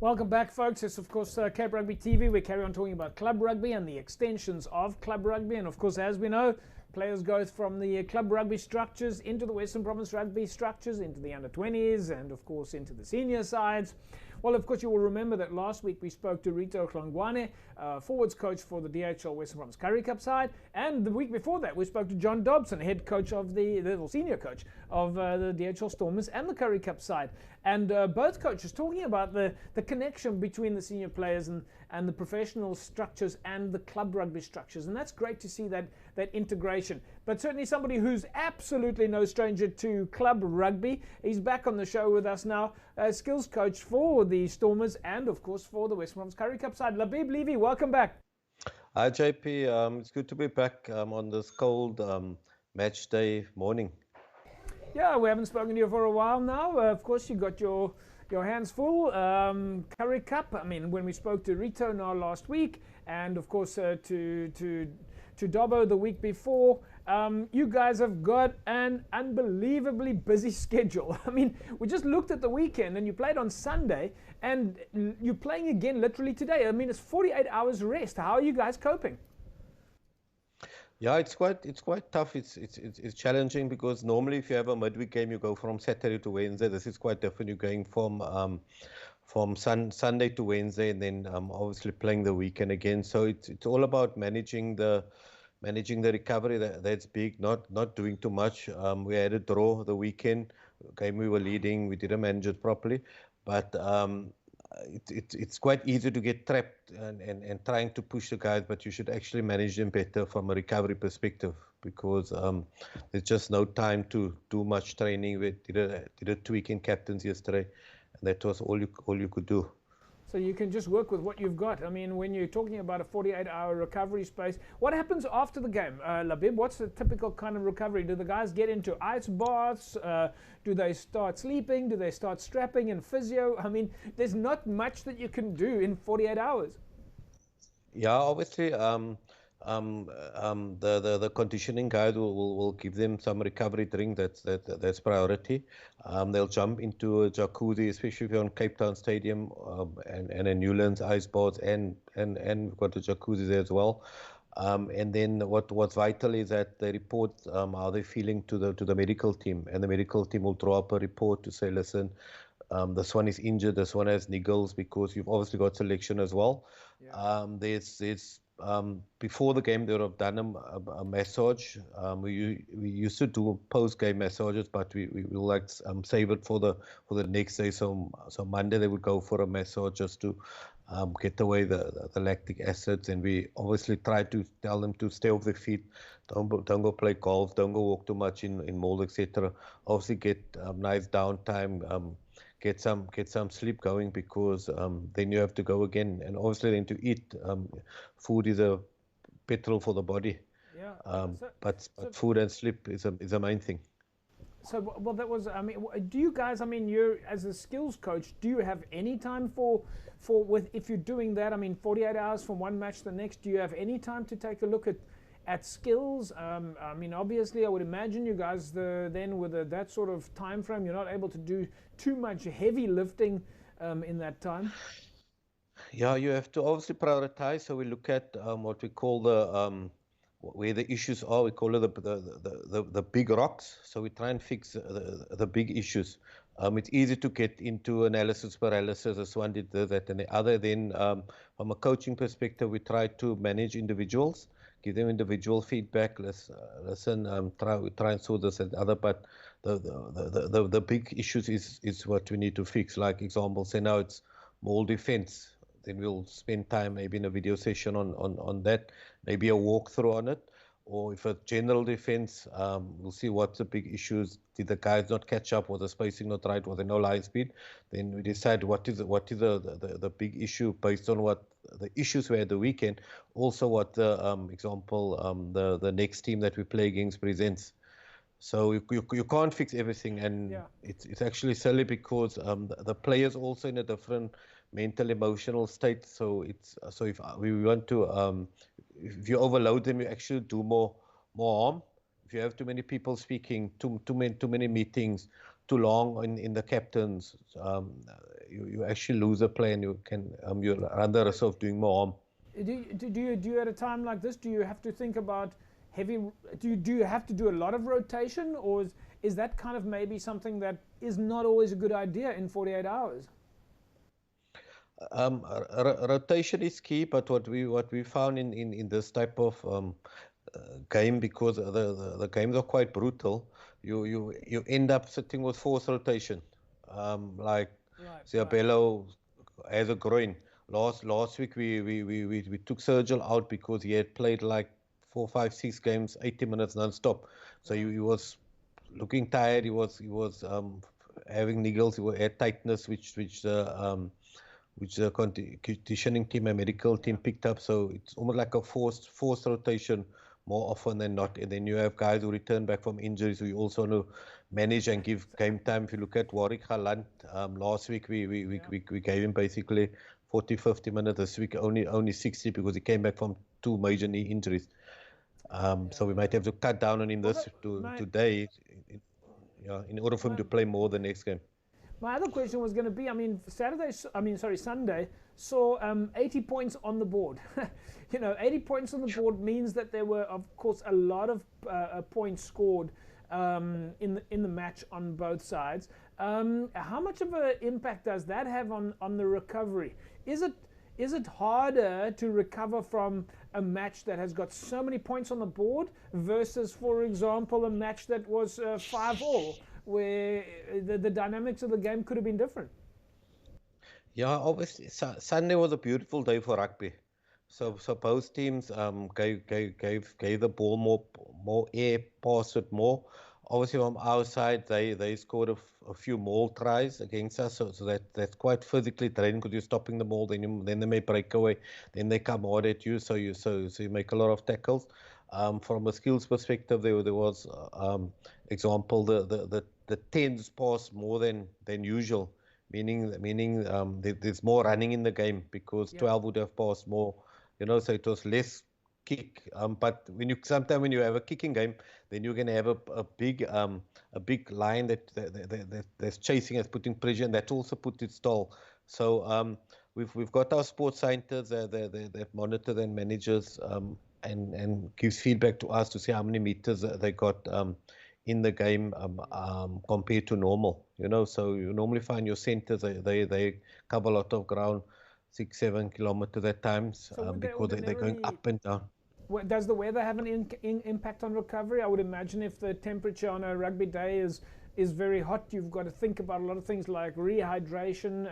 Welcome back, folks. It's, of course, Cape Rugby TV. We carry on talking about club rugby and the extensions of club rugby. And, of course, as we know, players go from the club rugby structures into the Western Province rugby structures, into the under-20s, and, of course, into the senior sides. Well, of course, you will remember that last week we spoke to Rito Hlongwane, forwards coach for the DHL Western Province Currie Cup side. And the week before that, we spoke to John Dobson, head coach of the senior coach of the DHL Stormers and the Currie Cup side. And both coaches talking about the connection between the senior players and the professional structures and the club rugby structures. And that's great to see that integration. But certainly somebody who's absolutely no stranger to club rugby. He's back on the show with us now, skills coach for the Stormers and, of course, for the Western Province Currie Cup side. Labeeb Levy, welcome back. Hi, JP. It's good to be back on this cold match day morning. Yeah, we haven't spoken to you for a while now. Of course, you got your hands full. Currie Cup. I mean, when we spoke to Rito now last week, and of course to Dobbo the week before, you guys have got an unbelievably busy schedule. I mean, we just looked at the weekend, and you played on Sunday, and you're playing again literally today. I mean, it's 48 hours rest. How are you guys coping? Yeah, it's quite tough. It's challenging because normally if you have a midweek game, you go from Saturday to Wednesday. This is quite different. You're going from Sunday to Wednesday, and then obviously playing the weekend again. So it's all about managing the recovery. That's big. Not doing too much. We had a draw the weekend game. We were leading. We didn't manage it properly, but it's quite easy to get trapped and trying to push the guys, but you should actually manage them better from a recovery perspective, because there's just no time to do much training. We did a tweak in captains yesterday, and that was all you could do. So you can just work with what you've got. I mean, when you're talking about a 48-hour recovery space, what happens after the game? Labeeb, what's the typical kind of recovery? Do the guys get into ice baths? Do they start sleeping? Do they start strapping and physio? I mean, there's not much that you can do in 48 hours. Yeah, obviously, the conditioning guys will give them some recovery drink. That's priority. They'll jump into a jacuzzi, especially if you're on Cape Town Stadium, and a Newlands ice baths, and we've got the jacuzzi there as well. And then what's vital is that they report how they're feeling to the medical team, and the medical team will draw up a report to say, listen, this one is injured, this one has niggles, because you've obviously got selection as well. Yeah. There's before the game they would have done a massage. We used to do post-game massages, but we will like save it for the next day. So Monday they would go for a massage just to get away the lactic acids, and we obviously try to tell them to stay off their feet, don't go play golf, don't go walk too much in malls, etc. Obviously get nice downtime, get some sleep going, because then you have to go again, and obviously then to eat. Food is a petrol for the body. Yeah. But food and sleep is a main thing. So, well, that was, I mean, do you guys, I mean, you're, as a skills coach, do you have any time if you're doing that, I mean, 48 hours from one match to the next, do you have any time to take a look at skills? I mean, obviously, I would imagine you guys, then with that sort of time frame, you're not able to do too much heavy lifting in that time. Yeah, you have to obviously prioritize. So we look at what we call where the issues are. We call it the big rocks. So we try and fix the big issues. It's easy to get into analysis paralysis. This one did that and the other. Then from a coaching perspective, we try to manage individuals, give them individual feedback. Listen, we try and sort this and the other. But the big issues is what we need to fix. Like example, say now it's mall defense. Then we'll spend time maybe in a video session on that, maybe a walkthrough on it. Or if a general defense, we'll see what's the big issues. Did the guys not catch up? Was the spacing not right? Was there no line speed? Then we decide what is the big issue based on what the issues were at the weekend. Also what the the next team that we play against presents. So you can't fix everything, and yeah. It's actually silly, because the players also in a different mental, emotional state. So if we want to, if you overload them, you actually do more harm. If you have too many people speaking, too many meetings, too long in the captains, you actually lose a play and you run the risk of doing more harm. Do you at a time like this, do you have to think about heavy, do you have to do a lot of rotation, or is that kind of maybe something that is not always a good idea in 48 hours? Rotation is key, but what we found in this type of game, because the games are quite brutal, you end up sitting with forced rotation. Like Ciabello has a groin. Last week we took Sergio out because he had played like 4, 5, 6 games, 80 minutes non-stop. So he was looking tired. He was having niggles. He had tightness, which the conditioning team and medical team picked up. So it's almost like a forced rotation more often than not. And then you have guys who return back from injuries who you also want to manage and give game time. If you look at Warwick Haaland, last week we gave him basically 40, 50 minutes. This week only 60 because he came back from 2 major knee injuries. So we might have to cut down on him today in order for him to play more the next game. My other question was going to be, Sunday saw 80 points on the board. 80 points on the board means that there were, of course, a lot of points scored in the match on both sides. How much of an impact does that have on the recovery? Is it harder to recover from a match that has got so many points on the board versus, for example, a match that was 5-all? Where the dynamics of the game could have been different? Yeah, obviously Sunday was a beautiful day for rugby. So both teams gave the ball more air, passed it more. Obviously from our side, they scored a few more tries against us, so that's quite physically draining because you're stopping the ball, then they may break away, then they come hard at you, so you make a lot of tackles. From a skills perspective, there was example the 10s passed more than usual, meaning there's more running in the game because 12 would have passed more, so it was less kick. But sometimes when you have a kicking game, then you're going to have a big line that's chasing us, putting pressure, and that also put its toll. So we've got our sports scientists that monitor and managers and gives feedback to us to see how many meters they got in the game compared to normal. So you normally find your centers they cover a lot of ground, 6-7 kilometers at times, because they're going up and down. Does the weather have an impact on recovery? I would imagine if the temperature on a rugby day is very hot, you've got to think about a lot of things like rehydration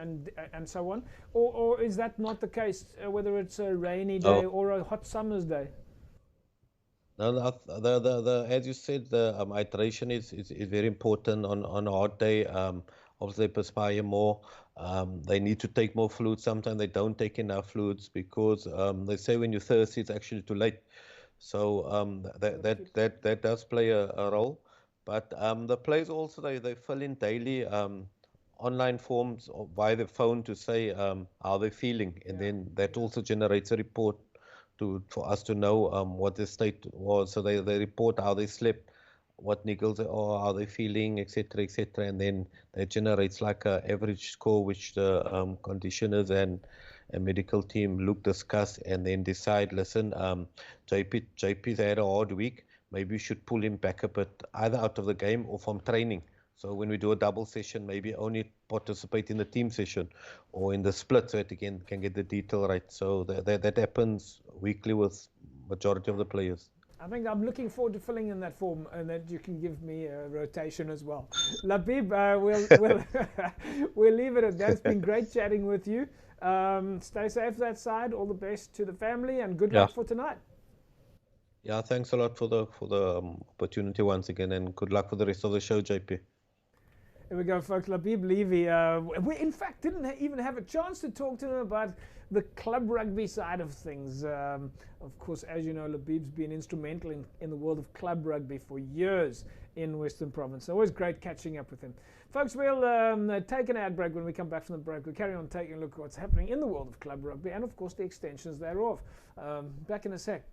and so on. Or is that not the case, whether it's a rainy day or a hot summer's day? No, as you said, the hydration is very important on a hot day. Obviously, they perspire more. They need to take more fluids. Sometimes they don't take enough fluids because they say when you're thirsty, it's actually too late. So that does play a role. But the players also they fill in daily online forms or via the phone to say how they're feeling, and then that also generates a report for us to know what the state was. So they report how they slept, what niggles are, how they're feeling, etc., etc., and then that generates like an average score, which the conditioners and medical team discuss, and then decide. Listen, JP's had a hard week. Maybe we should pull him back a bit, either out of the game or from training. So when we do a double session, maybe only participate in the team session or in the split, so that again can get the detail right. So that happens weekly with majority of the players. I think I'm looking forward to filling in that form, and that you can give me a rotation as well. Labeeb, we'll leave it at that. It's been great chatting with you. Stay safe that side. All the best to the family, and good luck for tonight. Yeah, thanks a lot for the opportunity once again, and good luck for the rest of the show, JP. Here we go, folks. Labeeb Levy. We, in fact, didn't even have a chance to talk to him about the club rugby side of things. Of course, as you know, Labeeb's been instrumental in the world of club rugby for years in Western Province. Always great catching up with him. Folks, we'll take an ad break. When we come back from the break, we'll carry on taking a look at what's happening in the world of club rugby and, of course, the extensions thereof. Back in a sec.